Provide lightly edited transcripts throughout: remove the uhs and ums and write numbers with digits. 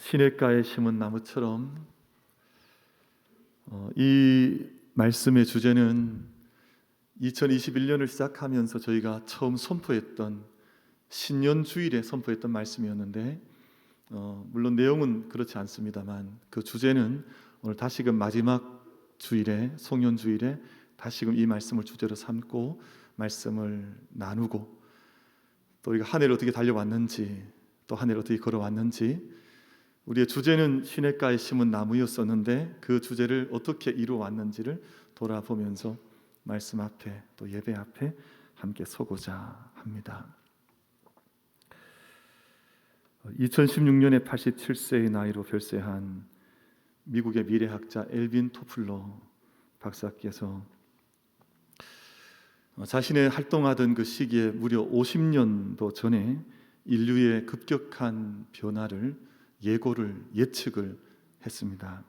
시냇가에 심은 나무처럼 이 말씀의 주제는 2021년을 시작하면서 저희가 처음 선포했던 신년주일에 선포했던 말씀이었는데 물론 내용은 그렇지 않습니다만 그 주제는 오늘 다시금 마지막 주일에 송년주일에 다시금 이 말씀을 주제로 삼고 말씀을 나누고 또 우리가 한 해를 어떻게 달려왔는지 또 한 해를 어떻게 걸어왔는지 우리의 주제는 시냇가에 심은 나무였었는데 그 주제를 어떻게 이루어왔는지를 돌아보면서 말씀 앞에 또 예배 앞에 함께 서고자 합니다. 2016년에 87세의 나이로 별세한 미국의 미래학자 엘빈 토플러 박사께서 자신의 활동하던 그 시기에 무려 50년도 전에 인류의 급격한 변화를 예측을 했습니다.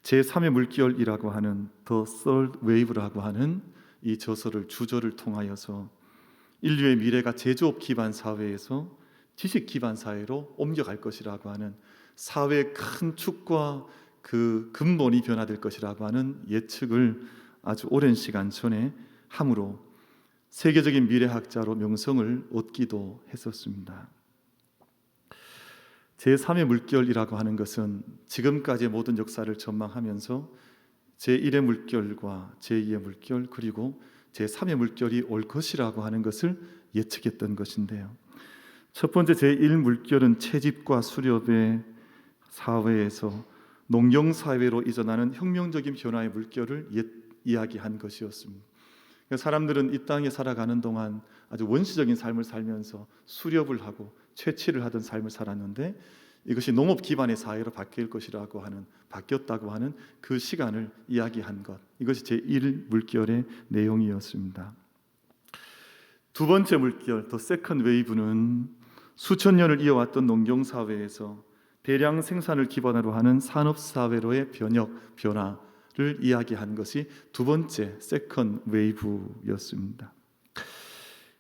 제3의 물결이라고 하는 The Third Wave라고 하는 이 주저를 통하여서 인류의 미래가 제조업 기반 사회에서 지식 기반 사회로 옮겨갈 것이라고 하는 사회의 큰 축과 그 근본이 변화될 것이라고 하는 예측을 아주 오랜 시간 전에 함으로 세계적인 미래학자로 명성을 얻기도 했었습니다. 제3의 물결이라고 하는 것은 지금까지의 모든 역사를 전망하면서 제1의 물결과 제2의 물결 그리고 제3의 물결이 올 것이라고 하는 것을 예측했던 것인데요. 첫 번째 제1 물결은 채집과 수렵의 사회에서 농경사회로 이전하는 혁명적인 변화의 물결을 이야기한 것이었습니다. 사람들은 이 땅에 살아가는 동안 아주 원시적인 삶을 살면서 수렵을 하고 채취를 하던 삶을 살았는데 이것이 농업 기반의 사회로 바뀌었다고 하는 그 시간을 이야기한 것, 이것이 제1 물결의 내용이었습니다. 두 번째 물결, The Second Wave는 수천 년을 이어왔던 농경사회에서 대량 생산을 기반으로 하는 산업사회로의 변화를 이야기한 것이 두 번째 Second Wave였습니다.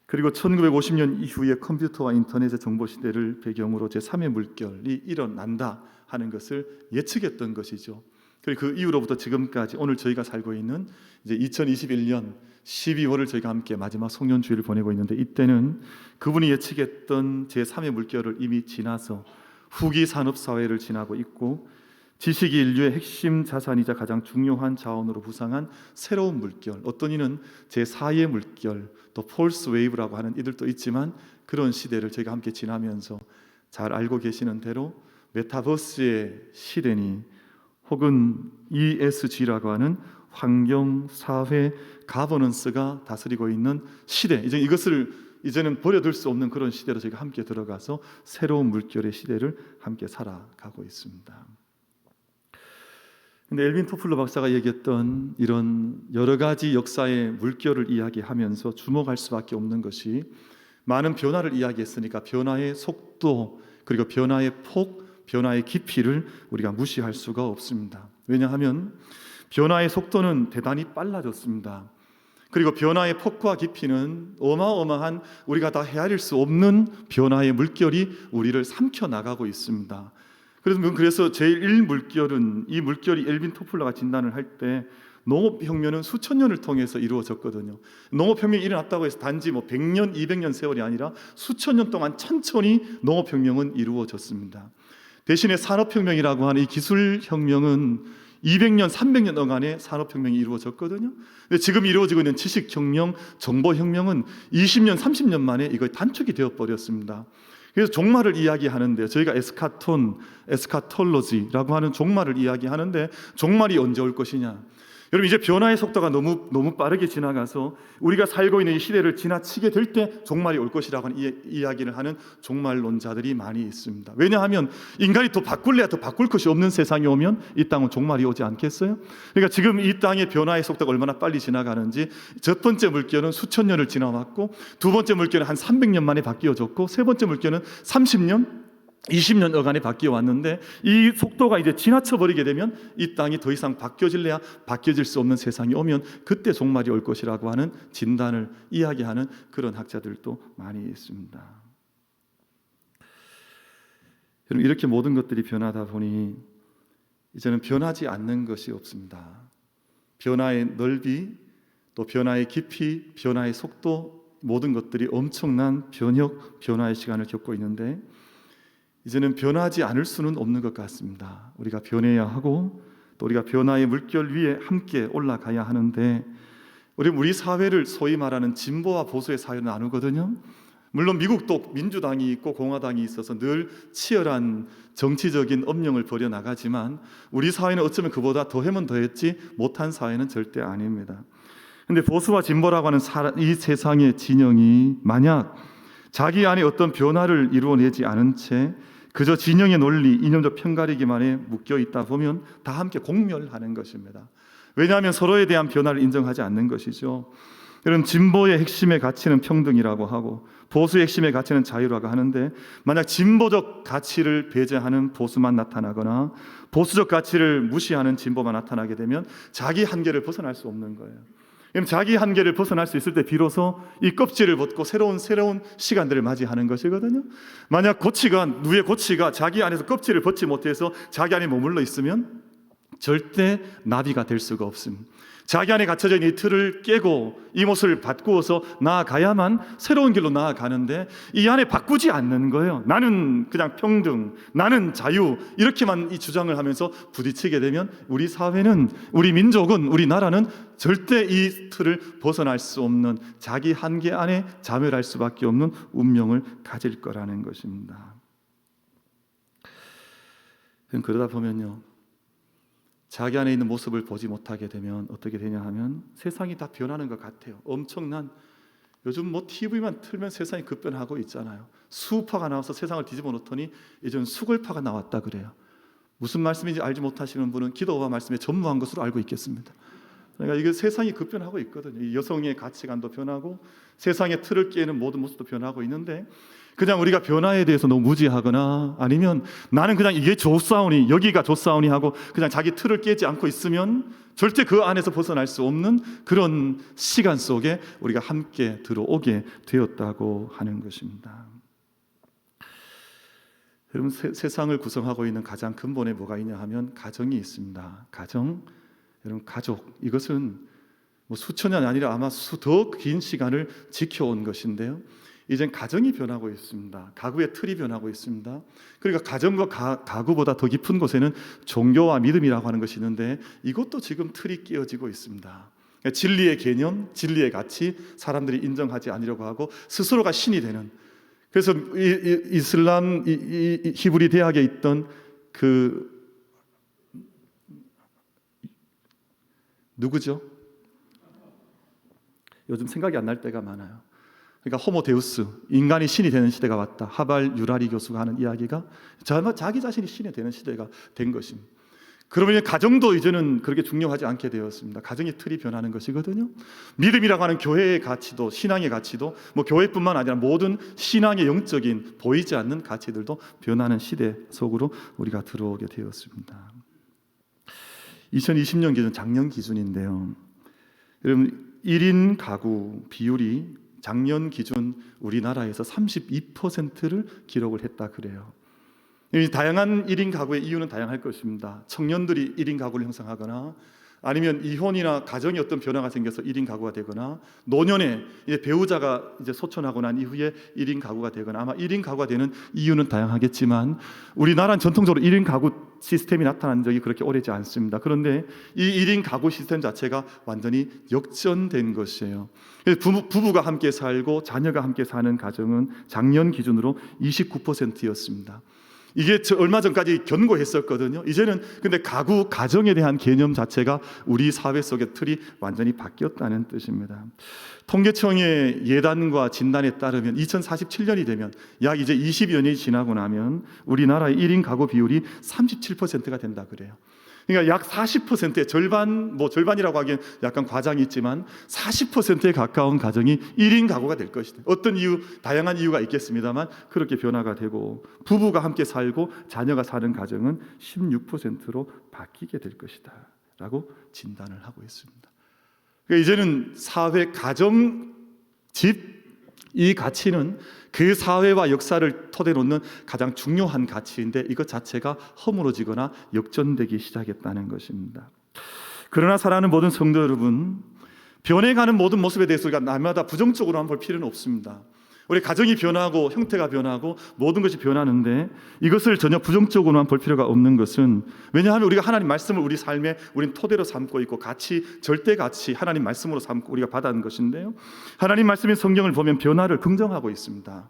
그리고 1950년 이후에 컴퓨터와 인터넷의 정보시대를 배경으로 제3의 물결이 일어난다 하는 것을 예측했던 것이죠. 그리고 그 이후로부터 지금까지 오늘 저희가 살고 있는 이제 2021년 12월을 저희가 함께 마지막 송년주일을 보내고 있는데 이때는 그분이 예측했던 제3의 물결을 이미 지나서 후기 산업사회를 지나고 있고 지식이 인류의 핵심 자산이자 가장 중요한 자원으로 부상한 새로운 물결, 어떤 이는 제4의 물결, 또 폴스 웨이브라고 하는 이들도 있지만 그런 시대를 저희가 함께 지나면서 잘 알고 계시는 대로 메타버스의 시대니 혹은 ESG라고 하는 환경, 사회, 가버넌스가 다스리고 있는 시대, 이제는 버려둘 수 없는 그런 시대로 저희가 함께 들어가서 새로운 물결의 시대를 함께 살아가고 있습니다. 근데 엘빈 토플러 박사가 얘기했던 이런 여러 가지 역사의 물결을 이야기하면서 주목할 수밖에 없는 것이 많은 변화를 이야기했으니까 변화의 속도 그리고 변화의 폭, 변화의 깊이를 우리가 무시할 수가 없습니다. 왜냐하면 변화의 속도는 대단히 빨라졌습니다. 그리고 변화의 폭과 깊이는 어마어마한 우리가 다 헤아릴 수 없는 변화의 물결이 우리를 삼켜나가고 있습니다. 그래서 제1 물결은 이 물결이 엘빈 토플러가 진단을 할 때 농업혁명은 수천 년을 통해서 이루어졌거든요. 농업혁명이 일어났다고 해서 단지 100년, 200년 세월이 아니라 수천 년 동안 천천히 농업혁명은 이루어졌습니다. 대신에 산업혁명이라고 하는 이 기술혁명은 200년, 300년 동안에 산업혁명이 이루어졌거든요. 근데 지금 이루어지고 있는 지식혁명, 정보혁명은 20년, 30년 만에 이거 단축이 되어버렸습니다. 그래서 종말을 이야기하는데 저희가 에스카톨로지라고 하는 종말을 이야기하는데 종말이 언제 올 것이냐? 여러분 이제 변화의 속도가 너무 빠르게 지나가서 우리가 살고 있는 이 시대를 지나치게 될 때 종말이 올 것이라고 하는 이야기를 하는 종말론자들이 많이 있습니다. 왜냐하면 인간이 더 바꿀 것이 없는 세상이 오면 이 땅은 종말이 오지 않겠어요? 그러니까 지금 이 땅의 변화의 속도가 얼마나 빨리 지나가는지 첫 번째 물결은 수천 년을 지나왔고 두 번째 물결은 한 300년 만에 바뀌어졌고 세 번째 물결은 30년 20년 어간에 바뀌어 왔는데 이 속도가 이제 지나쳐 버리게 되면 이 땅이 더 이상 바뀌어질래야 바뀌어질 수 없는 세상이 오면 그때 종말이 올 것이라고 하는 진단을 이야기하는 그런 학자들도 많이 있습니다. 여러분, 이렇게 모든 것들이 변하다 보니 이제는 변하지 않는 것이 없습니다. 변화의 넓이, 또 변화의 깊이, 변화의 속도, 모든 것들이 엄청난 변화의 시간을 겪고 있는데 이제는 변하지 않을 수는 없는 것 같습니다. 우리가 변해야 하고 또 우리가 변화의 물결 위에 함께 올라가야 하는데 우리 사회를 소위 말하는 진보와 보수의 사회로 나누거든요. 물론 미국도 민주당이 있고 공화당이 있어서 늘 치열한 정치적인 엄령을 벌여나가지만 우리 사회는 어쩌면 그보다 더하면 더했지 못한 사회는 절대 아닙니다. 그런데 보수와 진보라고 하는 이 세상의 진영이 만약 자기 안에 어떤 변화를 이루어내지 않은 채 그저 진영의 논리, 이념적 편가르기만에 묶여 있다 보면 다 함께 공멸하는 것입니다. 왜냐하면 서로에 대한 변화를 인정하지 않는 것이죠. 여러분, 진보의 핵심의 가치는 평등이라고 하고 보수의 핵심의 가치는 자유라고 하는데 만약 진보적 가치를 배제하는 보수만 나타나거나 보수적 가치를 무시하는 진보만 나타나게 되면 자기 한계를 벗어날 수 없는 거예요. 그럼 자기 한계를 벗어날 수 있을 때 비로소 이 껍질을 벗고 새로운 시간들을 맞이하는 것이거든요. 만약 누의 고치가 자기 안에서 껍질을 벗지 못해서 자기 안에 머물러 있으면 절대 나비가 될 수가 없습니다. 자기 안에 갇혀져 있는 이 틀을 깨고 이 모습을 바꾸어서 나아가야만 새로운 길로 나아가는데 이 안에 바꾸지 않는 거예요. 나는 그냥 평등, 나는 자유 이렇게만 이 주장을 하면서 부딪히게 되면 우리 사회는, 우리 민족은, 우리 나라는 절대 이 틀을 벗어날 수 없는 자기 한계 안에 자멸할 수밖에 없는 운명을 가질 거라는 것입니다. 그러다 보면요, 자기 안에 있는 모습을 보지 못하게 되면 어떻게 되냐 하면 세상이 다 변하는 것 같아요. 엄청난, 요즘 TV만 틀면 세상이 급변하고 있잖아요. 수우파가 나와서 세상을 뒤집어 놓더니 이제는 수골파가 나왔다 그래요. 무슨 말씀인지 알지 못하시는 분은 기도와 말씀에 전무한 것으로 알고 있겠습니다. 그러니까 이게 세상이 급변하고 있거든요. 이 여성의 가치관도 변하고 세상의 틀을 깨는 모든 모습도 변하고 있는데 그냥 우리가 변화에 대해서 너무 무지하거나 아니면 나는 그냥 이게 좋사오니 여기가 좋사오니 하고 그냥 자기 틀을 깨지 않고 있으면 절대 그 안에서 벗어날 수 없는 그런 시간 속에 우리가 함께 들어오게 되었다고 하는 것입니다. 여러분, 세상을 구성하고 있는 가장 근본에 뭐가 있냐 하면 가정이 있습니다. 여러분, 가족, 이것은 수천 년이 아니라 아마 더 긴 시간을 지켜온 것인데요. 이젠 가정이 변하고 있습니다. 가구의 틀이 변하고 있습니다. 그러니까 가정과 가구보다 더 깊은 곳에는 종교와 믿음이라고 하는 것이 있는데 이것도 지금 틀이 끼어지고 있습니다. 진리의 개념, 진리의 가치, 사람들이 인정하지 않으려고 하고 스스로가 신이 되는. 그래서 이슬람 히브리 대학에 있던 누구죠? 요즘 생각이 안 날 때가 많아요. 그러니까 호모데우스, 인간이 신이 되는 시대가 왔다. 하발 유라리 교수가 하는 이야기가 자기 자신이 신이 되는 시대가 된 것입니다. 그러면 가정도 이제는 그렇게 중요하지 않게 되었습니다. 가정의 틀이 변하는 것이거든요. 믿음이라고 하는 교회의 가치도, 신앙의 가치도 교회뿐만 아니라 모든 신앙의 영적인 보이지 않는 가치들도 변하는 시대 속으로 우리가 들어오게 되었습니다. 2020년 기준, 작년 기준인데요. 여러분, 1인 가구 비율이 작년 기준 우리나라에서 32%를 기록을 했다 그래요. 이 다양한 1인 가구의 이유는 다양할 것입니다. 청년들이 1인 가구를 형성하거나 아니면 이혼이나 가정에 어떤 변화가 생겨서 1인 가구가 되거나 노년에 이제 배우자가 이제 소천하고 난 이후에 1인 가구가 되거나 아마 1인 가구가 되는 이유는 다양하겠지만 우리나라는 전통적으로 1인 가구 시스템이 나타난 적이 그렇게 오래지 않습니다. 그런데 이 1인 가구 시스템 자체가 완전히 역전된 것이에요. 부부가 함께 살고 자녀가 함께 사는 가정은 작년 기준으로 29%였습니다. 이게 얼마 전까지 견고했었거든요. 이제는 근데 가정에 대한 개념 자체가 우리 사회 속의 틀이 완전히 바뀌었다는 뜻입니다. 통계청의 예단과 진단에 따르면 2047년이 되면 약 이제 20여 년이 지나고 나면 우리나라의 1인 가구 비율이 37%가 된다 그래요. 그러니까 약 40%의 절반이라고 하기엔 약간 과장이 있지만 40%에 가까운 가정이 1인 가구가 될 것이다. 어떤 이유, 다양한 이유가 있겠습니다만 그렇게 변화가 되고 부부가 함께 살고 자녀가 사는 가정은 16%로 바뀌게 될 것이다 라고 진단을 하고 있습니다. 그러니까 이제는 사회, 가정, 집, 이 가치는 그 사회와 역사를 토대로 놓는 가장 중요한 가치인데 이것 자체가 허물어지거나 역전되기 시작했다는 것입니다. 그러나 사랑하는 모든 성도 여러분, 변해가는 모든 모습에 대해서 우리가 날마다 부정적으로만 볼 필요는 없습니다. 우리 가정이 변하고 형태가 변하고 모든 것이 변하는데 이것을 전혀 부정적으로만 볼 필요가 없는 것은, 왜냐하면 우리가 하나님 말씀을 우리 삶에 우린 토대로 삼고 있고 가치, 절대 가치 하나님 말씀으로 삼고 우리가 받아는 것인데요, 하나님 말씀인 성경을 보면 변화를 긍정하고 있습니다.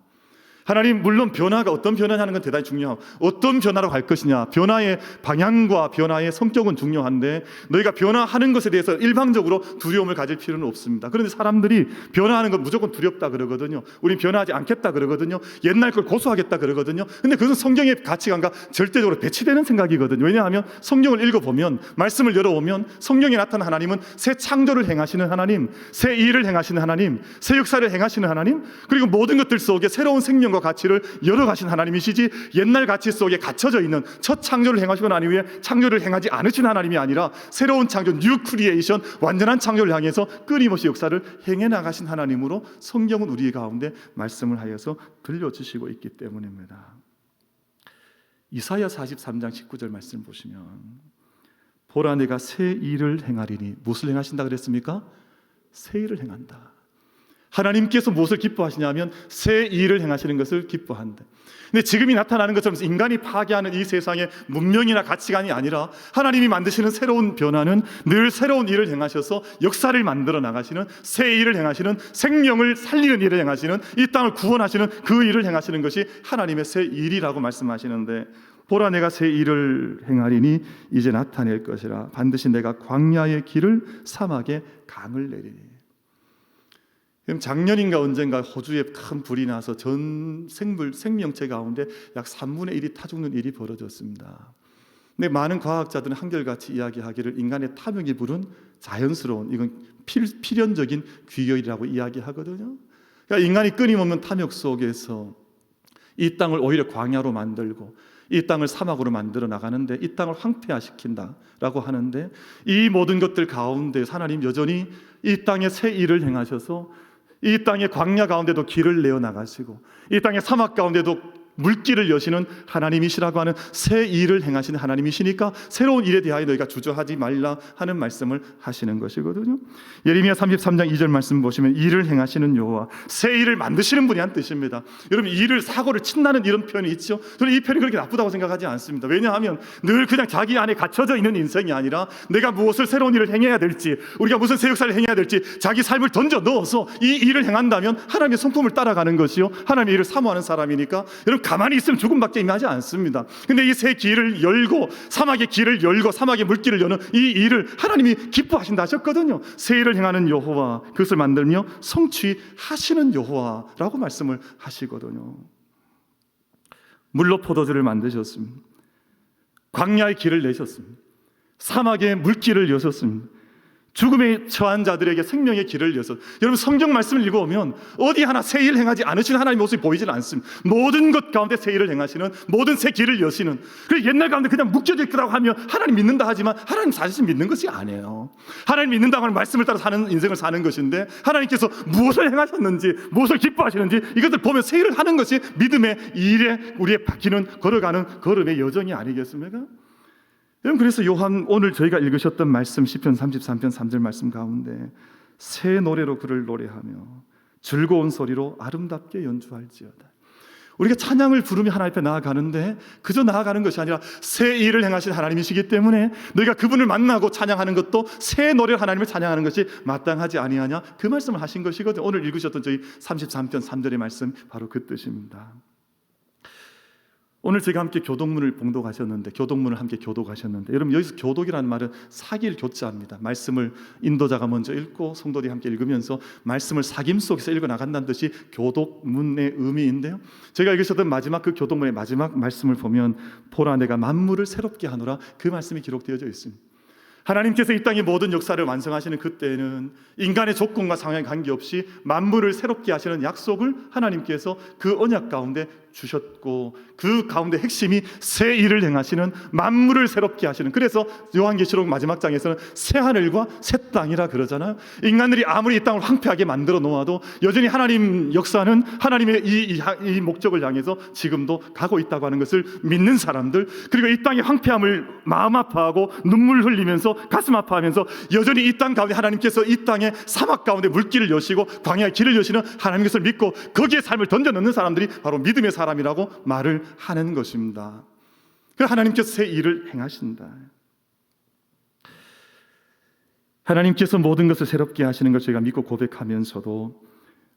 하나님 물론 변화가 어떤 변화냐는 건 대단히 중요하고 어떤 변화로 갈 것이냐, 변화의 방향과 변화의 성격은 중요한데 너희가 변화하는 것에 대해서 일방적으로 두려움을 가질 필요는 없습니다. 그런데 사람들이 변화하는 건 무조건 두렵다 그러거든요. 우린 변화하지 않겠다 그러거든요. 옛날 걸 고수하겠다 그러거든요. 근데 그것은 성경의 가치관과 절대적으로 배치되는 생각이거든요. 왜냐하면 성경을 읽어보면, 말씀을 열어보면 성경에 나타난 하나님은 새 창조를 행하시는 하나님, 새 일을 행하시는 하나님, 새 역사를 행하시는 하나님, 그리고 모든 것들 속에 새로운 생명과 가치를 열어가신 하나님이시지, 옛날 가치 속에 갇혀져 있는 첫 창조를 행하시고 난 이후에 창조를 행하지 않으신 하나님이 아니라 새로운 창조, 뉴 크리에이션, 완전한 창조를 향해서 끊임없이 역사를 행해 나가신 하나님으로 성경은 우리 가운데 말씀을 하여서 들려주시고 있기 때문입니다. 이사야 43장 19절 말씀 보시면, 보라 내가 새 일을 행하리니, 무엇을 행하신다 그랬습니까? 새 일을 행한다. 하나님께서 무엇을 기뻐하시냐면 새 일을 행하시는 것을 기뻐한다. 근데 지금이 나타나는 것처럼 인간이 파괴하는 이 세상의 문명이나 가치관이 아니라 하나님이 만드시는 새로운 변화는 늘 새로운 일을 행하셔서 역사를 만들어 나가시는, 새 일을 행하시는, 생명을 살리는 일을 행하시는, 이 땅을 구원하시는 그 일을 행하시는 것이 하나님의 새 일이라고 말씀하시는데, 보라 내가 새 일을 행하리니 이제 나타낼 것이라. 반드시 내가 광야의 길을 사막에 강을 내리니. 작년인가 언젠가 호주에 큰 불이 나서 전 생명체 가운데 약 3분의 1이 타 죽는 일이 벌어졌습니다. 근데 많은 과학자들은 한결같이 이야기하기를 인간의 탐욕이 부른 자연스러운, 이건 필연적인 귀결이라고 이야기하거든요. 그러니까 인간이 끊임없는 탐욕 속에서 이 땅을 오히려 광야로 만들고 이 땅을 사막으로 만들어 나가는데, 이 땅을 황폐화시킨다라고 하는데, 이 모든 것들 가운데 하나님 여전히 이 땅에 새 일을 행하셔서 이 땅의 광야 가운데도 길을 내어 나가시고 이 땅의 사막 가운데도 물길을 여시는 하나님이시라고 하는 새 일을 행하시는 하나님이시니까 새로운 일에 대하여 너희가 주저하지 말라 하는 말씀을 하시는 것이거든요. 예레미야 33장 2절 말씀 보시면, 일을 행하시는 여호와, 새 일을 만드시는 분이란 뜻입니다. 여러분, 일을 사고를 친다는 이런 표현이 있죠. 저는 이 표현이 그렇게 나쁘다고 생각하지 않습니다. 왜냐하면 늘 그냥 자기 안에 갇혀져 있는 인생이 아니라 내가 무엇을 새로운 일을 행해야 될지, 우리가 무슨 새 역사를 행해야 될지 자기 삶을 던져 넣어서 이 일을 행한다면 하나님의 성품을 따라가는 것이요, 하나님의 일을 사모하는 사람이니까 여러분, 가만히 있으면 죽음밖에 임하지 않습니다. 근데 이 새 길을 열고 사막의 길을 열고 사막의 물길을 여는 이 일을 하나님이 기뻐하신다 하셨거든요. 새 일을 행하는 여호와, 그것을 만들며 성취하시는 여호와라고 말씀을 하시거든요. 물로 포도주를 만드셨습니다. 광야의 길을 내셨습니다. 사막의 물길을 여셨습니다. 죽음에 처한 자들에게 생명의 길을 여서, 여러분 성경 말씀을 읽어오면 어디 하나 새 일을 행하지 않으시는 하나님의 모습이 보이질 않습니다. 모든 것 가운데 새 일을 행하시는, 모든 새 길을 여시는, 그 옛날 가운데 그냥 묶여져 있더라고 하면 하나님 믿는다 하지만 하나님 사실 믿는 것이 아니에요. 하나님 믿는다고 하는 말씀을 따라 사는 인생을 사는 것인데, 하나님께서 무엇을 행하셨는지, 무엇을 기뻐하시는지 이것을 보면 새 일을 하는 것이 믿음의 일에 우리의 바뀌는, 걸어가는 걸음의 여정이 아니겠습니까? 여러분, 그래서 요한 오늘 저희가 읽으셨던 말씀 시편 33편 3절 말씀 가운데, 새 노래로 그를 노래하며 즐거운 소리로 아름답게 연주할지어다. 우리가 찬양을 부르며 하나님 앞에 나아가는데 그저 나아가는 것이 아니라 새 일을 행하신 하나님이시기 때문에 너희가 그분을 만나고 찬양하는 것도 새 노래로 하나님을 찬양하는 것이 마땅하지 아니하냐, 그 말씀을 하신 것이거든요. 오늘 읽으셨던 저희 33편 3절의 말씀 바로 그 뜻입니다. 오늘 제가 함께 교독문을 봉독하셨는데, 교독문을 함께 교독하셨는데, 여러분 여기서 교독이라는 말은 사기를 교자합니다. 말씀을 인도자가 먼저 읽고 성도들이 함께 읽으면서 말씀을 사김 속에서 읽어 나간다는 뜻이 교독문의 의미인데요, 제가 읽으셨던 마지막 그 교독문의 마지막 말씀을 보면, 보라 내가 만물을 새롭게 하노라, 그 말씀이 기록되어져 있습니다. 하나님께서 이 땅의 모든 역사를 완성하시는 그때는 인간의 조건과 상황에 관계없이 만물을 새롭게 하시는 약속을 하나님께서 그 언약 가운데 주셨고 그 가운데 핵심이 새 일을 행하시는, 만물을 새롭게 하시는, 그래서 요한계시록 마지막 장에서는 새 하늘과 새 땅이라 그러잖아요. 인간들이 아무리 이 땅을 황폐하게 만들어 놓아도 여전히 하나님 역사는 하나님의 이 목적을 향해서 지금도 가고 있다고 하는 것을 믿는 사람들, 그리고 이 땅의 황폐함을 마음 아파하고 눈물 흘리면서 가슴 아파하면서 여전히 이 땅 가운데 하나님께서 이 땅의 사막 가운데 물길을 여시고 광야의 길을 여시는 하나님 것을 믿고 거기에 삶을 던져 넣는 사람들이 바로 믿음의 사람이라고 말을 하는 것입니다. 그 하나님께서 새 일을 행하신다. 하나님께서 모든 것을 새롭게 하시는 걸 저희가 믿고 고백하면서도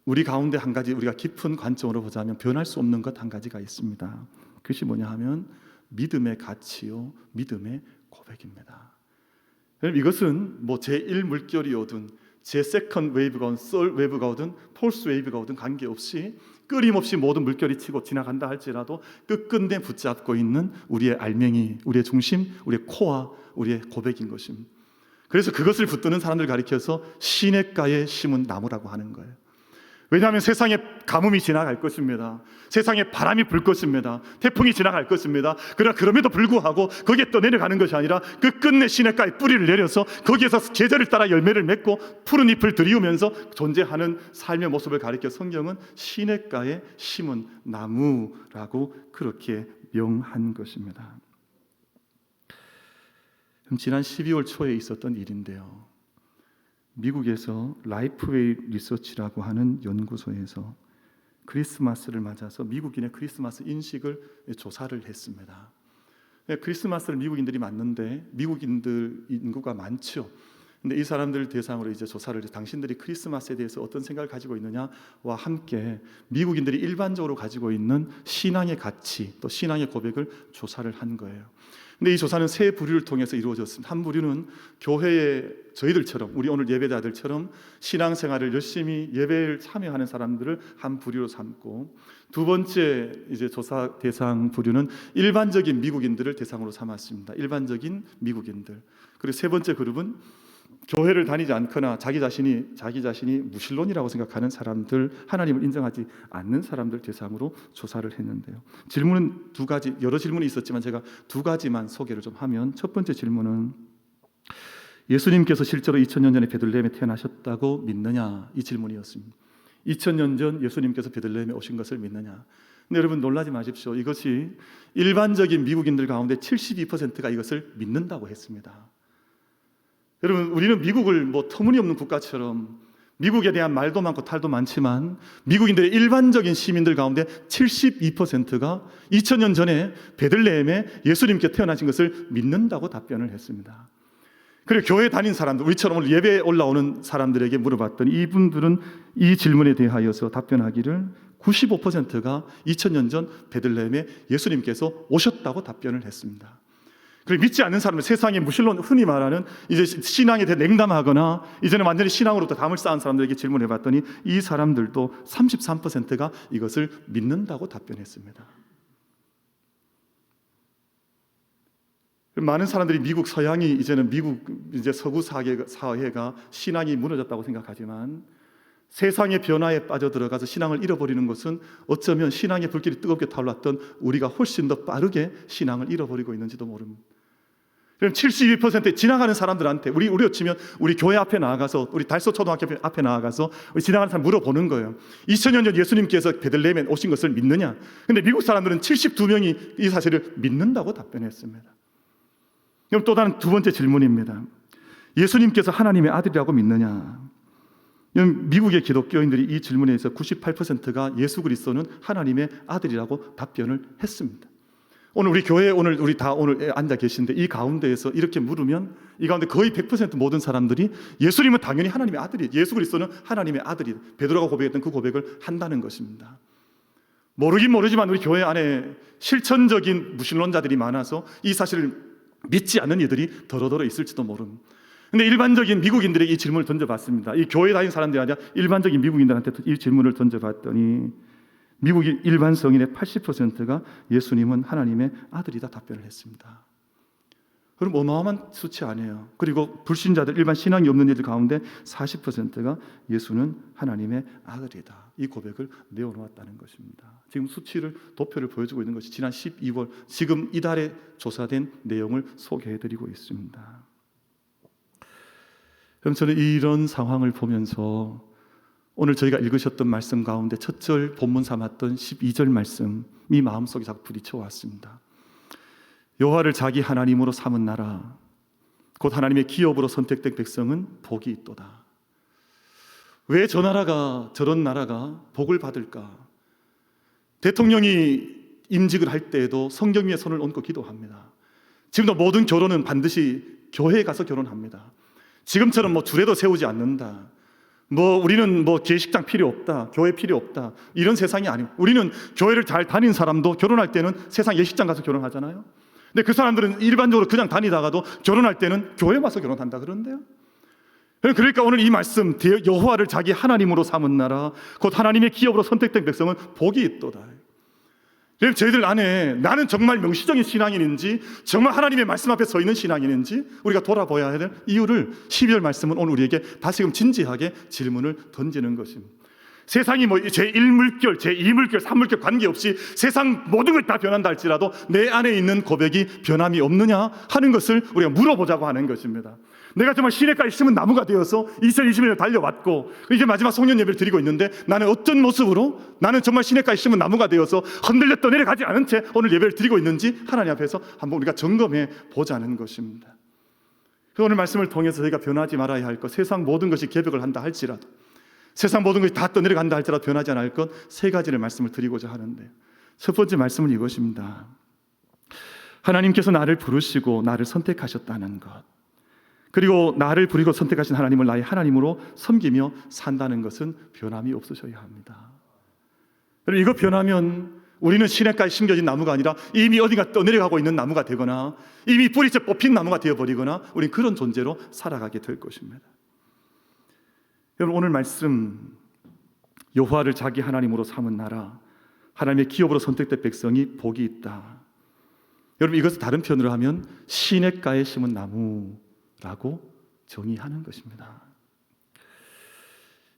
우리 가운데 한 가지, 우리가 깊은 관점으로 보자면 변할 수 없는 것 한 가지가 있습니다. 그것이 뭐냐 하면 믿음의 가치요, 믿음의 고백입니다. 이것은 뭐 제1 물결이 오든 제2 웨이브가 오든 썰 웨이브가 오든 폴스 웨이브가 오든 관계없이 끊임없이 모든 물결이 치고 지나간다 할지라도 끝끝내 붙잡고 있는 우리의 알맹이, 우리의 중심, 우리의 코어, 우리의 고백인 것입니다. 그래서 그것을 붙드는 사람들 가리켜서 시냇가에 심은 나무라고 하는 거예요. 왜냐하면 세상에 가뭄이 지나갈 것입니다. 세상에 바람이 불 것입니다. 태풍이 지나갈 것입니다. 그러나 그럼에도 불구하고 거기에 떠내려가는 것이 아니라 끝끝내 시냇가에 뿌리를 내려서 거기에서 계절을 따라 열매를 맺고 푸른 잎을 들이우면서 존재하는 삶의 모습을 가리켜 성경은 시냇가에 심은 나무라고 그렇게 명한 것입니다. 지난 12월 초에 있었던 일인데요, 미국에서 라이프웨이 리서치라고 하는 연구소에서 크리스마스를 맞아서 미국인의 크리스마스 인식을 조사를 했습니다. 크리스마스를 미국인들이 맞는데 미국인들 인구가 많죠. 근데 이 사람들 대상으로 이제 조사를 해서 당신들이 크리스마스에 대해서 어떤 생각을 가지고 있느냐와 함께 미국인들이 일반적으로 가지고 있는 신앙의 가치, 또 신앙의 고백을 조사를 한 거예요. 근데 이 조사는 세 부류를 통해서 이루어졌습니다. 한 부류는 교회에 저희들처럼, 우리 오늘 예배자들처럼 신앙생활을 열심히 예배를 참여하는 사람들을 한 부류로 삼고, 두 번째 이제 조사 대상 부류는 일반적인 미국인들을 대상으로 삼았습니다. 일반적인 미국인들. 그리고 세 번째 그룹은 교회를 다니지 않거나 자기 자신이 무신론이라고 생각하는 사람들, 하나님을 인정하지 않는 사람들 대상으로 조사를 했는데요. 질문은 두 가지, 여러 질문이 있었지만 제가 두 가지만 소개를 좀 하면, 첫 번째 질문은 예수님께서 실제로 2000년 전에 베들레헴에 태어나셨다고 믿느냐, 이 질문이었습니다. 2000년 전 예수님께서 베들레헴에 오신 것을 믿느냐. 근데 여러분 놀라지 마십시오. 이것이 일반적인 미국인들 가운데 72%가 이것을 믿는다고 했습니다. 여러분, 우리는 미국을 뭐 터무니없는 국가처럼 미국에 대한 말도 많고 탈도 많지만 미국인들의 일반적인 시민들 가운데 72%가 2000년 전에 베들레헴에 예수님께 태어나신 것을 믿는다고 답변을 했습니다. 그리고 교회 다닌 사람들, 우리처럼 오늘 예배에 올라오는 사람들에게 물어봤더니 이분들은 이 질문에 대하여서 답변하기를 95%가 2000년 전 베들레헴에 예수님께서 오셨다고 답변을 했습니다. 그리고 믿지 않는 사람은 세상의 무신론, 흔히 말하는 이제 신앙에 대해 냉담하거나 이제는 완전히 신앙으로부터 담을 쌓은 사람들에게 질문해 봤더니 이 사람들도 33%가 이것을 믿는다고 답변했습니다. 많은 사람들이 미국 서양이 이제는 미국 이제 서구 사회가 신앙이 무너졌다고 생각하지만 세상의 변화에 빠져들어가서 신앙을 잃어버리는 것은 어쩌면 신앙의 불길이 뜨겁게 타올랐던 우리가 훨씬 더 빠르게 신앙을 잃어버리고 있는지도 모릅니다. 그럼 72% 지나가는 사람들한테 우리로 치면 우리 교회 앞에 나아가서, 우리 달서 초등학교 앞에 나아가서 우리 지나가는 사람 물어보는 거예요. 2000년 전 예수님께서 베들레헴에 오신 것을 믿느냐? 근데 미국 사람들은 72명이 이 사실을 믿는다고 답변했습니다. 그럼 또 다른 두 번째 질문입니다. 예수님께서 하나님의 아들이라고 믿느냐? 미국의 기독교인들이 이 질문에 대해서 98%가 예수 그리스도는 하나님의 아들이라고 답변을 했습니다. 오늘 우리 교회에 우리 다 오늘 앉아 계신데 이 가운데에서 이렇게 물으면 이 가운데 거의 100% 모든 사람들이 예수님은 당연히 하나님의 아들이에요. 예수 그리스도는 하나님의 아들이에요. 베드로가 고백했던 그 고백을 한다는 것입니다. 모르긴 모르지만 우리 교회 안에 실천적인 무신론자들이 많아서 이 사실을 믿지 않는 이들이 더러더러 있을지도 모릅니다. 근데 일반적인 미국인들에게 이 질문을 던져봤습니다. 이 교회 다니는 사람들이 아니라 일반적인 미국인들한테 이 질문을 던져봤더니 미국인 일반 성인의 80%가 예수님은 하나님의 아들이다 답변을 했습니다. 그럼 어마어마한 수치 아니에요. 그리고 불신자들, 일반 신앙이 없는 이들 가운데 40%가 예수는 하나님의 아들이다, 이 고백을 내어놓았다는 것입니다. 지금 수치를, 도표를 보여주고 있는 것이 지난 12월 지금 이달에 조사된 내용을 소개해드리고 있습니다. 그럼 저는 이런 상황을 보면서 오늘 저희가 읽으셨던 말씀 가운데 첫 절 본문 삼았던 12절 말씀이 마음속에 자꾸 부딪혀왔습니다. 여호와를 자기 하나님으로 삼은 나라, 곧 하나님의 기업으로 선택된 백성은 복이 있도다. 왜 저 나라가, 저런 나라가 복을 받을까? 대통령이 임직을 할 때에도 성경 위에 손을 얹고 기도합니다. 지금도 모든 결혼은 반드시 교회에 가서 결혼합니다. 지금처럼 주례도 세우지 않는다. 우리는 계식장 필요 없다, 교회 필요 없다, 이런 세상이 아니고, 우리는 교회를 잘 다닌 사람도 결혼할 때는 세상 예식장 가서 결혼하잖아요. 근데 그 사람들은 일반적으로 그냥 다니다가도 결혼할 때는 교회 와서 결혼한다 그러는데요. 그러니까 오늘 이 말씀, 여호와를 자기 하나님으로 삼은 나라, 곧 하나님의 기업으로 선택된 백성은 복이 있도다. 그럼 저희들 안에 나는 정말 명시적인 신앙인인지, 정말 하나님의 말씀 앞에 서 있는 신앙인인지 우리가 돌아봐야 될 이유를 12절 말씀은 오늘 우리에게 다시금 진지하게 질문을 던지는 것입니다. 세상이 제1물결, 제2물결, 3물결 관계없이 세상 모든 걸 다 변한다 할지라도 내 안에 있는 고백이 변함이 없느냐 하는 것을 우리가 물어보자고 하는 것입니다. 내가 정말 시냇가에 심은 나무가 되어서 2020년에 달려왔고 이제 마지막 송년 예배를 드리고 있는데, 나는 어떤 모습으로 나는 정말 시냇가에 심은 나무가 되어서 흔들려 떠내려가지 않은 채 오늘 예배를 드리고 있는지 하나님 앞에서 한번 우리가 점검해 보자는 것입니다. 오늘 말씀을 통해서 저희가 변하지 말아야 할 것, 세상 모든 것이 개벽을 한다 할지라도, 세상 모든 것이 다 떠내려간다 할지라도 변하지 않을 것 세 가지를 말씀을 드리고자 하는데요. 첫 번째 말씀은 이것입니다. 하나님께서 나를 부르시고 나를 선택하셨다는 것, 그리고 나를 부르고 선택하신 하나님을 나의 하나님으로 섬기며 산다는 것은 변함이 없으셔야 합니다. 이거 변하면 우리는 시냇가에 심겨진 나무가 아니라 이미 어딘가 떠내려가고 있는 나무가 되거나 이미 뿌리째 뽑힌 나무가 되어버리거나 우리는 그런 존재로 살아가게 될 것입니다. 여러분, 오늘 말씀, 여호와를 자기 하나님으로 삼은 나라, 하나님의 기업으로 선택된 백성이 복이 있다. 여러분, 이것을 다른 표현으로 하면 시냇가에 심은 나무라고 정의하는 것입니다.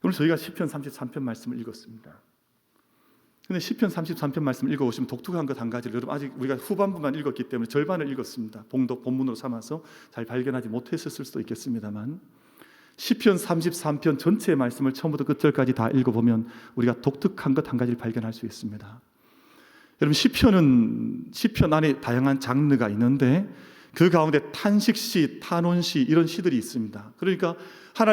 오늘 저희가 시편 33편 말씀을 읽었습니다. 근데 시편 33편 말씀 읽어보시면 독특한 것 한 가지를, 여러분 아직 우리가 후반부만 읽었기 때문에 절반을 읽었습니다. 봉독 본문으로 삼아서 잘 발견하지 못했을 수도 있겠습니다만, 시편 33편 전체의 말씀을 처음부터 끝절까지 다 읽어보면 우리가 독특한 것 한 가지를 발견할 수 있습니다. 여러분, 시편 안에 다양한 장르가 있는데 그 가운데 탄식시, 탄원시, 이런 시들이 있습니다. 그러니까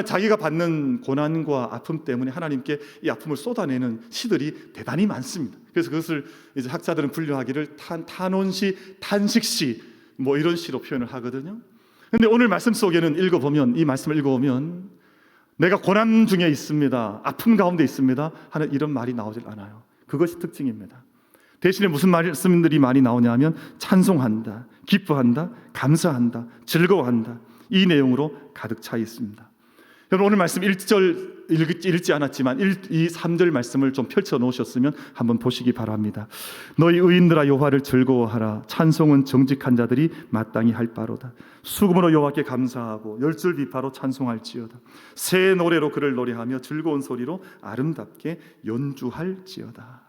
자기가 받는 고난과 아픔 때문에 하나님께 이 아픔을 쏟아내는 시들이 대단히 많습니다. 그래서 그것을 이제 학자들은 분류하기를 탄원시, 탄식시 이런 시로 표현을 하거든요. 근데 오늘 말씀 속에는 이 말씀을 읽어보면 내가 고난 중에 있습니다, 아픔 가운데 있습니다 하는 이런 말이 나오질 않아요. 그것이 특징입니다. 대신에 무슨 말씀들이 많이 나오냐면 찬송한다, 기뻐한다, 감사한다, 즐거워한다, 이 내용으로 가득 차 있습니다. 여러분, 오늘 말씀 1절 읽지 않았지만 2, 3절 말씀을 좀 펼쳐 놓으셨으면 한번 보시기 바랍니다. 너희 의인들아 여호와를 즐거워하라. 찬송은 정직한 자들이 마땅히 할 바로다. 수금으로 여호와께 감사하고 열줄 비파로 찬송할지어다. 새 노래로 그를 노래하며 즐거운 소리로 아름답게 연주할지어다.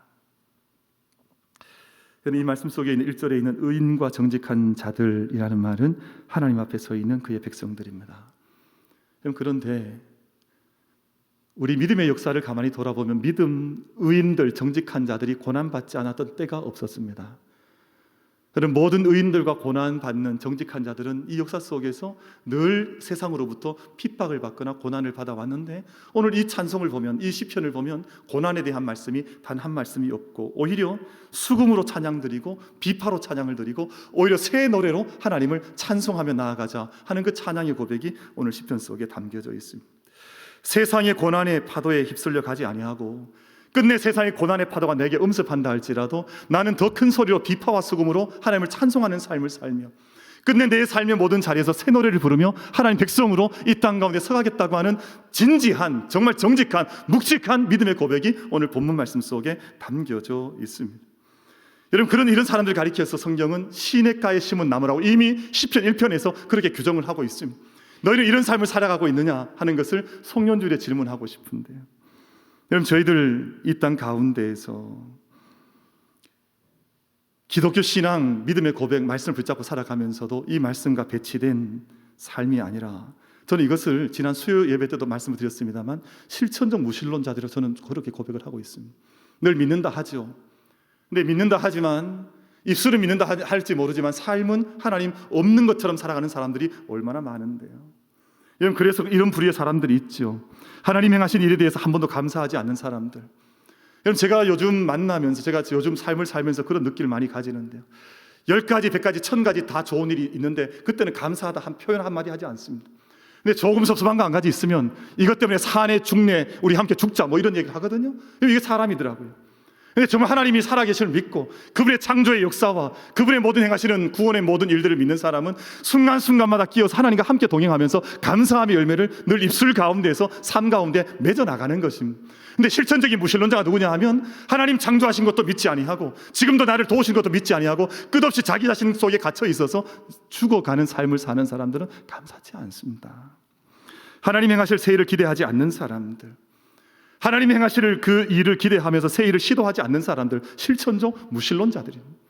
이 말씀 속에 있는 1절에 있는 의인과 정직한 자들이라는 말은 하나님 앞에 서 있는 그의 백성들입니다. 그런데 우리 믿음의 역사를 가만히 돌아보면 의인들, 정직한 자들이 고난받지 않았던 때가 없었습니다. 그런 모든 의인들과 고난받는 정직한 자들은 이 역사 속에서 늘 세상으로부터 핍박을 받거나 고난을 받아왔는데, 오늘 이 찬송을 보면, 이 시편을 보면 고난에 대한 말씀이 단 한 말씀이 없고 오히려 수금으로 찬양드리고 비파로 찬양을 드리고 오히려 새 노래로 하나님을 찬송하며 나아가자 하는 그 찬양의 고백이 오늘 시편 속에 담겨져 있습니다. 세상의 고난의 파도에 휩쓸려 가지 아니하고 끝내 세상의 고난의 파도가 내게 음습한다 할지라도 나는 더 큰 소리로 비파와 수금으로 하나님을 찬송하는 삶을 살며 끝내 내 삶의 모든 자리에서 새 노래를 부르며 하나님 백성으로 이 땅 가운데 서가겠다고 하는 진지한, 정말 정직한, 묵직한 믿음의 고백이 오늘 본문 말씀 속에 담겨져 있습니다. 여러분, 이런 사람들 가리켜서 성경은 시냇가에 심은 나무라고 이미 시편 1편에서 그렇게 규정을 하고 있습니다. 너희는 이런 삶을 살아가고 있느냐 하는 것을 송년주일에 질문하고 싶은데요. 여러분, 저희들 이 땅 가운데에서 기독교 신앙, 믿음의 고백, 말씀을 붙잡고 살아가면서도 이 말씀과 배치된 삶이 아니라, 저는 이것을 지난 수요 예배 때도 말씀을 드렸습니다만 실천적 무신론자들이라 저는 그렇게 고백을 하고 있습니다. 늘 믿는다 하죠. 근데 믿는다 하지만, 입술은 믿는다 할지 모르지만 삶은 하나님 없는 것처럼 살아가는 사람들이 얼마나 많은데요. 여러분, 그래서 이런 부류의 사람들이 있죠. 하나님 행하신 일에 대해서 한 번도 감사하지 않는 사람들. 여러분, 제가 요즘 만나면서, 제가 요즘 삶을 살면서 그런 느낌을 많이 가지는데요. 10가지, 100가지, 1000가지 다 좋은 일이 있는데 그때는 감사하다 한 표현 한마디 하지 않습니다. 근데 조금 섭섭한 거 한 가지 있으면 이것 때문에 사내 죽내, 우리 함께 죽자, 뭐 이런 얘기 하거든요. 이게 사람이더라고요. 근데 정말 하나님이 살아계심을 믿고 그분의 창조의 역사와 그분의 모든 행하시는 구원의 모든 일들을 믿는 사람은 순간순간마다 끼어서 하나님과 함께 동행하면서 감사함의 열매를 늘 입술 가운데에서 삶 가운데 맺어 나가는 것입니다. 근데 실천적인 무신론자가 누구냐 하면, 하나님 창조하신 것도 믿지 아니하고 지금도 나를 도우신 것도 믿지 아니하고 끝없이 자기 자신 속에 갇혀 있어서 죽어가는 삶을 사는 사람들은 감사하지 않습니다. 하나님 행하실 새 일을 기대하지 않는 사람들, 하나님 행하실 그 일을 기대하면서 새 일을 시도하지 않는 사람들, 실천적 무신론자들입니다.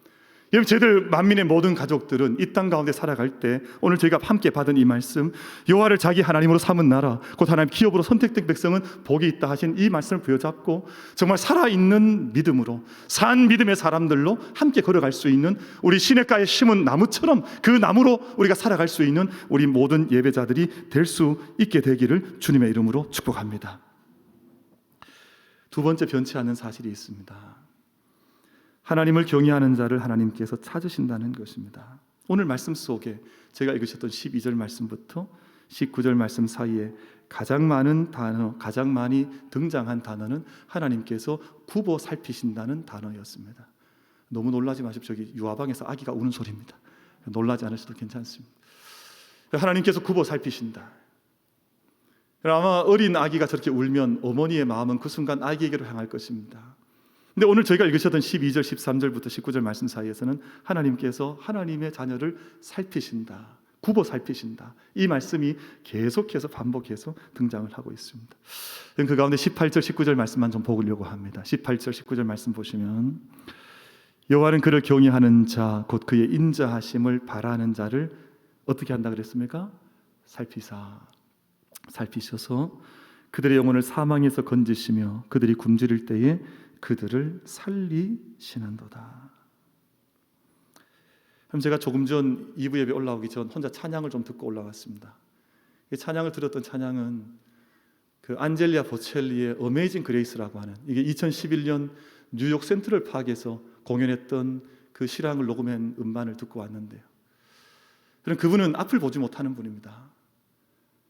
여러분, 저희들 만민의 모든 가족들은 이 땅 가운데 살아갈 때 오늘 저희가 함께 받은 이 말씀, 여호와를 자기 하나님으로 삼은 나라 곧 하나님 기업으로 선택된 백성은 복이 있다 하신 이 말씀을 부여잡고 정말 살아있는 믿음으로, 산 믿음의 사람들로 함께 걸어갈 수 있는, 우리 시냇가에 심은 나무처럼 그 나무로 우리가 살아갈 수 있는 우리 모든 예배자들이 될 수 있게 되기를 주님의 이름으로 축복합니다. 두 번째, 변치 않는 사실이 있습니다. 하나님을 경외하는 자를 하나님께서 찾으신다는 것입니다. 오늘 말씀 속에 제가 읽으셨던 12절 말씀부터 19절 말씀 사이에 가장 많이 등장한 단어는 하나님께서 굽어 살피신다는 단어였습니다. 너무 놀라지 마십시오. 저기 유아방에서 아기가 우는 소리입니다. 놀라지 않으셔도 괜찮습니다. 하나님께서 굽어 살피신다. 아마 어린 아기가 저렇게 울면 어머니의 마음은 그 순간 아기에게로 향할 것입니다. 근데 오늘 저희가 읽으셨던 12절, 13절부터 19절 말씀 사이에서는 하나님께서 하나님의 자녀를 살피신다, 굽어 살피신다, 이 말씀이 계속해서 반복해서 등장을 하고 있습니다. 그 가운데 18절, 19절 말씀만 좀 보려고 합니다. 18절, 19절 말씀 보시면, 여호와는 그를 경외하는 자 곧 그의 인자하심을 바라는 자를 어떻게 한다 그랬습니까? 살피셔서 그들의 영혼을 사망에서 건지시며 그들이 굶주릴 때에 그들을 살리시는도다. 그럼 제가 조금 전 2부 예배 올라오기 전 혼자 찬양을 좀 듣고 올라왔습니다. 이 찬양을 들었던 찬양은 그 안젤리아 보첼리의 어메이징 그레이스라고 하는, 이게 2011년 뉴욕 센트럴 파크에서 공연했던 그 실황을 녹음한 음반을 듣고 왔는데요. 그분은 앞을 보지 못하는 분입니다.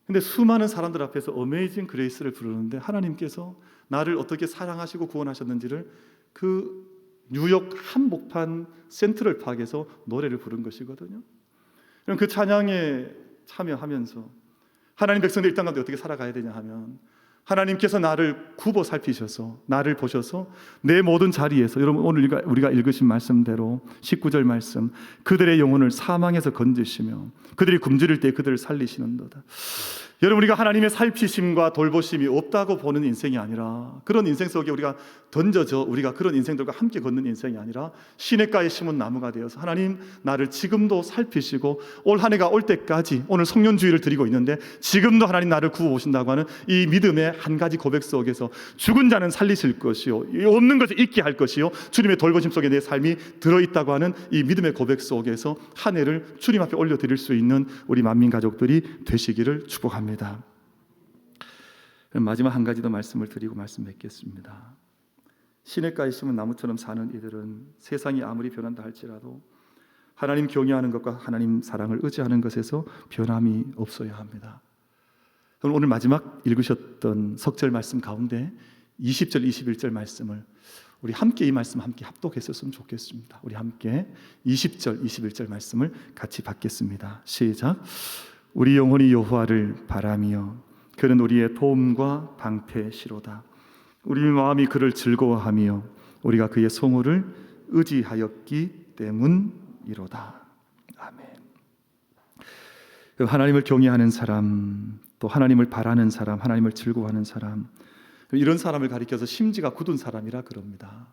근데 수많은 사람들 앞에서 어메이징 그레이스를 부르는데 하나님께서 나를 어떻게 사랑하시고 구원하셨는지를 그 뉴욕 한복판 센트럴 파크에서 노래를 부른 것이거든요. 그 찬양에 참여하면서 하나님 백성들 이 땅 가운데 어떻게 살아가야 되냐 하면, 하나님께서 나를 굽어 살피셔서 나를 보셔서 내 모든 자리에서, 여러분 오늘 우리가 읽으신 말씀대로 19절 말씀, 그들의 영혼을 사망에서 건지시며 그들이 굶주릴 때 그들을 살리시는도다. 여러분, 우리가 하나님의 살피심과 돌보심이 없다고 보는 인생이 아니라, 그런 인생 속에 우리가 던져져 우리가 그런 인생들과 함께 걷는 인생이 아니라 시냇가에 심은 나무가 되어서 하나님 나를 지금도 살피시고 올 한 해가 올 때까지, 오늘 성년주의를 드리고 있는데 지금도 하나님 나를 구워오신다고 하는 이 믿음의 한 가지 고백 속에서 죽은 자는 살리실 것이요 없는 것을 잊게 할 것이요 주님의 돌보심 속에 내 삶이 들어있다고 하는 이 믿음의 고백 속에서 한 해를 주님 앞에 올려드릴 수 있는 우리 만민 가족들이 되시기를 축복합니다. 마지막 한 가지 더 말씀을 드리고 말씀 맺겠습니다. 시냇가에 심은 나무처럼 사는 이들은 세상이 아무리 변한다 할지라도 하나님 경외하는 것과 하나님 사랑을 의지하는 것에서 변함이 없어야 합니다. 오늘 마지막 읽으셨던 석절 말씀 가운데 20절, 21절 말씀을 우리 함께 이 말씀 함께 합독했었으면 좋겠습니다. 우리 함께 20절, 21절 말씀을 같이 받겠습니다. 시작. 우리 영혼이 여호와를 바라며 그는 우리의 도움과 방패시로다. 우리 마음이 그를 즐거워하며 우리가 그의 성호를 의지하였기 때문이로다. 아멘. 하나님을 경외하는 사람, 또 하나님을 바라는 사람, 하나님을 즐거워하는 사람, 이런 사람을 가리켜서 심지가 굳은 사람이라 그럽니다.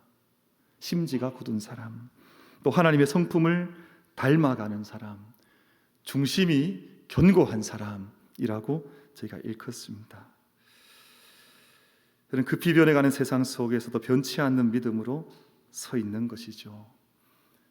심지가 굳은 사람, 또 하나님의 성품을 닮아가는 사람, 중심이 견고한 사람이라고 저희가 일컫습니다. 그는 급히 변해가는 세상 속에서도 변치 않는 믿음으로 서 있는 것이죠.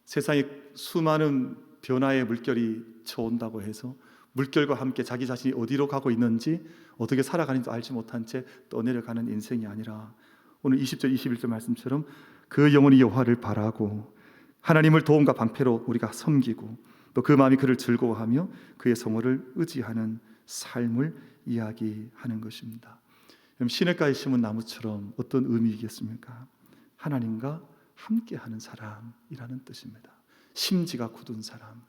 세상에 수많은 변화의 물결이 쳐온다고 해서 물결과 함께 자기 자신이 어디로 가고 있는지, 어떻게 살아가는지 알지 못한 채 떠내려가는 인생이 아니라 오늘 20절 21절 말씀처럼 그 영혼이 여호와를 바라고 하나님을 도움과 방패로 우리가 섬기고 또 그 마음이 그를 즐거워하며 그의 성호를 의지하는 삶을 이야기하는 것입니다. 그럼 시냇가에 심은 나무처럼 어떤 의미이겠습니까? 하나님과 함께하는 사람이라는 뜻입니다. 심지가 굳은 사람,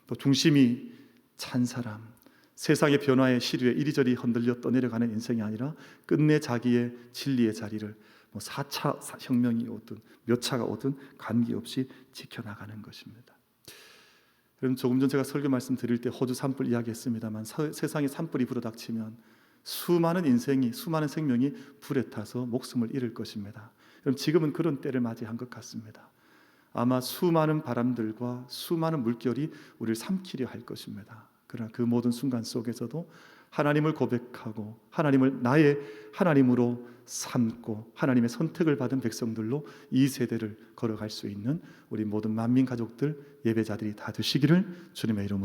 또 중심이 찬 사람, 세상의 변화의 시류에 이리저리 흔들려 떠내려가는 인생이 아니라 끝내 자기의 진리의 자리를 4차 혁명이 오든 몇 차가 오든 관계없이 지켜나가는 것입니다. 그럼 조금 전 제가 설교 말씀 드릴 때 호주 산불 이야기했습니다만, 세상에 산불이 불어닥치면 수많은 인생이, 수많은 생명이 불에 타서 목숨을 잃을 것입니다. 그럼 지금은 그런 때를 맞이한 것 같습니다. 아마 수많은 바람들과 수많은 물결이 우리를 삼키려 할 것입니다. 그러나 그 모든 순간 속에서도 하나님을 고백하고 하나님을 나의 하나님으로 삼고 하나님의 선택을 받은 백성들로 이 세대를 걸어갈 수 있는 우리 모든 만민 가족들, 예배자들이 다 되시기를 주님의 이름으로